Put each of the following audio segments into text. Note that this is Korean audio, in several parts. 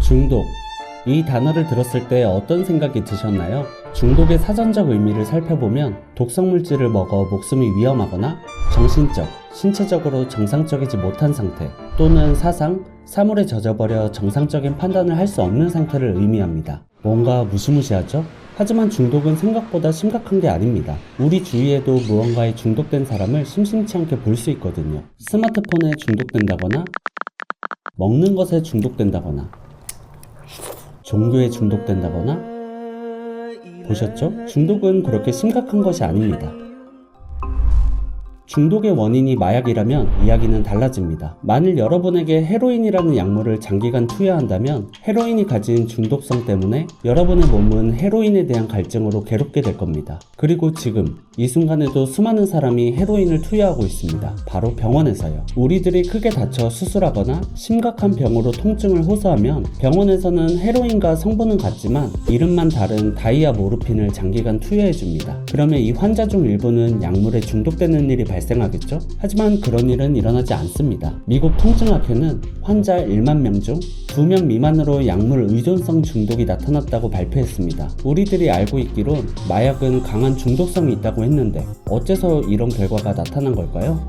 중독. 이 단어를 들었을 때 어떤 생각이 드셨나요? 중독의 사전적 의미를 살펴보면 독성 물질을 먹어 목숨이 위험하거나 정신적, 신체적으로 정상적이지 못한 상태 또는 사상, 사물에 젖어버려 정상적인 판단을 할 수 없는 상태를 의미합니다. 뭔가 무시무시하죠? 하지만 중독은 생각보다 심각한 게 아닙니다. 우리 주위에도 무언가에 중독된 사람을 심심치 않게 볼 수 있거든요. 스마트폰에 중독된다거나 먹는 것에 중독된다거나 종교에 중독된다거나 보셨죠? 중독은 그렇게 심각한 것이 아닙니다. 중독의 원인이 마약이라면 이야기는 달라집니다. 만일 여러분에게 헤로인이라는 약물을 장기간 투여한다면 헤로인이 가진 중독성 때문에 여러분의 몸은 헤로인에 대한 갈증으로 괴롭게 될 겁니다. 그리고 지금 이 순간에도 수많은 사람이 헤로인을 투여하고 있습니다. 바로 병원에서요. 우리들이 크게 다쳐 수술하거나 심각한 병으로 통증을 호소하면 병원에서는 헤로인과 성분은 같지만 이름만 다른 다이아 모르핀을 장기간 투여해줍니다. 그러면 이 환자 중 일부는 약물에 중독되는 일이 발생하겠죠? 하지만 그런 일은 일어나지 않습니다. 미국 통증학회는 환자 1만 명 중 2명 미만으로 약물 의존성 중독이 나타났다고 발표했습니다. 우리들이 알고 있기론 마약은 강한 중독성이 있다고 했는데 어째서 이런 결과가 나타난 걸까요?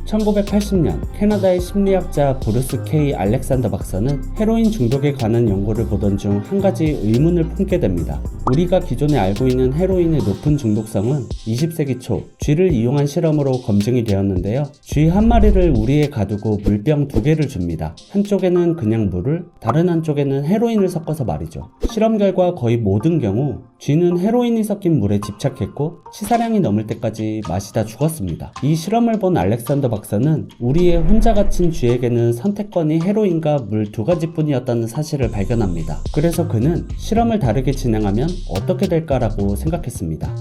1980년 캐나다의 심리학자 브루스 K. 알렉산더 박사는 헤로인 중독에 관한 연구를 보던 중 한 가지 의문을 품게 됩니다. 우리가 기존에 알고 있는 헤로인의 높은 중독성은 20세기 초 쥐를 이용한 실험으로 검증이 되었는데요. 쥐 한 마리를 우리에 가두고 물병 2개를 줍니다. 한쪽에는 그냥 물을, 다른 한쪽에는 헤로인을 섞어서 말이죠. 실험 결과 거의 모든 경우 쥐는 헤로인이 섞인 물에 집착했고 치사량이 넘을 때까지 마시다 죽었습니다. 이 실험을 본 알렉산더 박사는 우리의 혼자 갇힌 쥐에게는 선택권이 헤로인과 물 2가지뿐이었다는 사실을 발견합니다. 그래서 그는 실험을 다르게 진행하면 어떻게 될까라고 생각했습니다.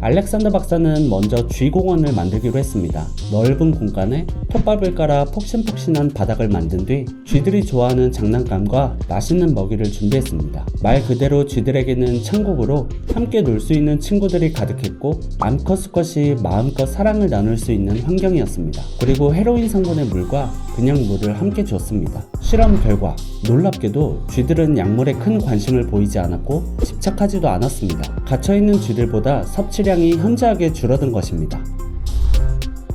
알렉산더 박사는 먼저 쥐공원을 만들기로 했습니다. 넓은 공간에 톱밥을 깔아 폭신폭신한 바닥을 만든 뒤 쥐들이 좋아하는 장난감과 맛있는 먹이를 준비했습니다. 말 그대로 쥐들에게는 천국으로 함께 놀 수 있는 친구들이 가득했고 암컷 수컷이 마음껏 사랑을 나눌 수 있는 환경이었습니다. 그리고 헤로인 성분의 물과 그냥 물을 함께 줬습니다. 실험 결과 놀랍게도 쥐들은 약물에 큰 관심을 보이지 않았고 집착하지도 않았습니다. 갇혀있는 쥐들보다 섭취량이 현저하게 줄어든 것입니다.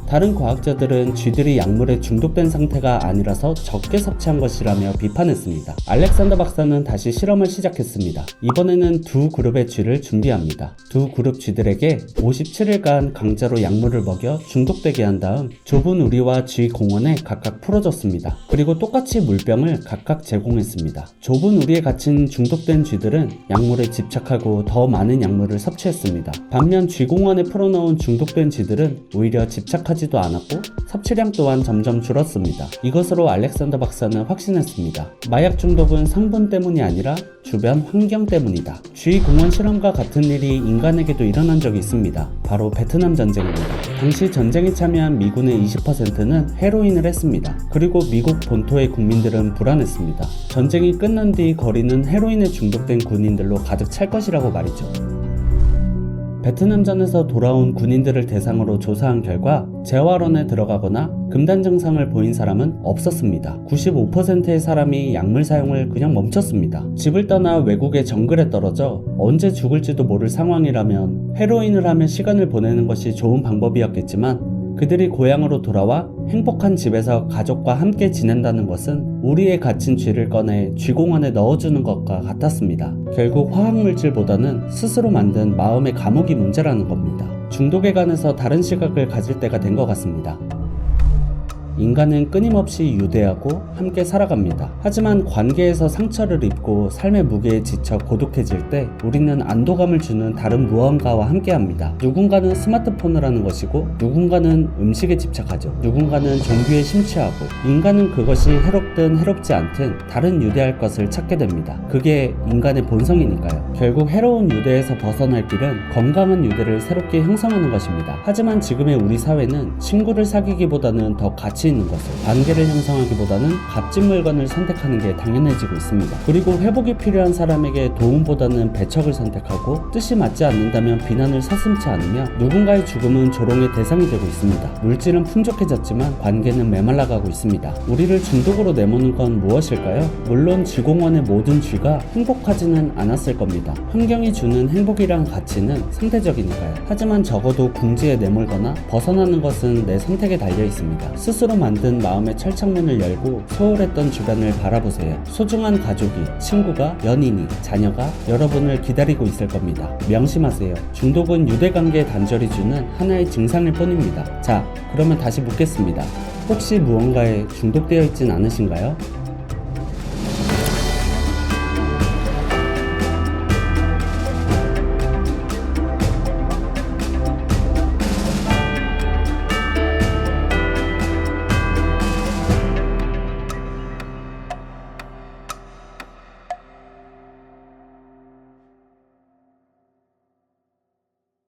다른 과학자들은 쥐들이 약물에 중독된 상태가 아니라서 적게 섭취한 것이라며 비판했습니다. 알렉산더 박사는 다시 실험을 시작했습니다. 이번에는 두 그룹의 쥐를 준비합니다. 두 그룹 쥐들에게 57일간 강제로 약물을 먹여 중독되게 한 다음 좁은 우리와 쥐 공원에 각각 풀어줬습니다. 그리고 똑같이 물병을 각각 제공했습니다. 좁은 우리에 갇힌 중독된 쥐들은 약물에 집착하고 더 많은 약물을 섭취했습니다. 반면 쥐 공원에 풀어놓은 중독된 쥐들은 오히려 집착하지도 않았고 섭취량 또한 점점 줄었습니다. 이것으로 알렉산더 박사는 확신했습니다. 마약 중독은 성분 때문이 아니라 주변 환경 때문이다. 쥐 공원 실험과 같은 일이 인간에게도 일어난 적이 있습니다. 바로 베트남 전쟁입니다. 당시 전쟁에 참여한 미군의 20%는 헤로인을 했습니다. 그리고 미국 본토의 국민들은 불안했습니다. 전쟁이 끝난 뒤 거리는 헤로인에 중독된 군인들로 가득 찰 것이라고 말이죠. 베트남전에서 돌아온 군인들을 대상으로 조사한 결과 재활원에 들어가거나 금단 증상을 보인 사람은 없었습니다. 95%의 사람이 약물 사용을 그냥 멈췄습니다. 집을 떠나 외국의 정글에 떨어져 언제 죽을지도 모를 상황이라면 헤로인을 하며 시간을 보내는 것이 좋은 방법이었겠지만 그들이 고향으로 돌아와 행복한 집에서 가족과 함께 지낸다는 것은 우리의 갇힌 쥐를 꺼내 쥐공원에 넣어주는 것과 같았습니다. 결국 화학물질보다는 스스로 만든 마음의 감옥이 문제라는 겁니다. 중독에 관해서 다른 시각을 가질 때가 된 것 같습니다. 인간은 끊임없이 유대하고 함께 살아갑니다. 하지만 관계에서 상처를 입고 삶의 무게에 지쳐 고독해질 때 우리는 안도감을 주는 다른 무언가와 함께합니다. 누군가는 스마트폰을 하는 것이고 누군가는 음식에 집착하죠. 누군가는 종교에 심취하고 인간은 그것이 해롭든 해롭지 않든 다른 유대할 것을 찾게 됩니다. 그게 인간의 본성이니까요. 결국 해로운 유대에서 벗어날 길은 건강한 유대를 새롭게 형성하는 것입니다. 하지만 지금의 우리 사회는 친구를 사귀기보다는 더 가치 가치 있는 것을, 관계를 형성하기보다는 값진 물건을 선택하는 게 당연해지고 있습니다. 그리고 회복이 필요한 사람에게 도움보다는 배척을 선택하고, 뜻이 맞지 않는다면 비난을 서슴지 않으며 누군가의 죽음은 조롱의 대상이 되고 있습니다. 물질은 풍족해졌지만 관계는 메말라가고 있습니다. 우리를 중독으로 내모는 건 무엇일까요? 물론 지공원의 모든 쥐가 행복하지는 않았을 겁니다. 환경이 주는 행복이란 가치는 상대적이니까요. 하지만 적어도 궁지에 내몰거나 벗어나는 것은 내 선택에 달려 있습니다. 스스로 만든 마음의 철창문을 열고 소홀했던 주변을 바라보세요. 소중한 가족이, 친구가, 연인이, 자녀가 여러분을 기다리고 있을 겁니다. 명심하세요. 중독은 유대관계 단절이 주는 하나의 증상일 뿐입니다. 자, 그러면 다시 묻겠습니다. 혹시 무언가에 중독되어 있진 않으신가요?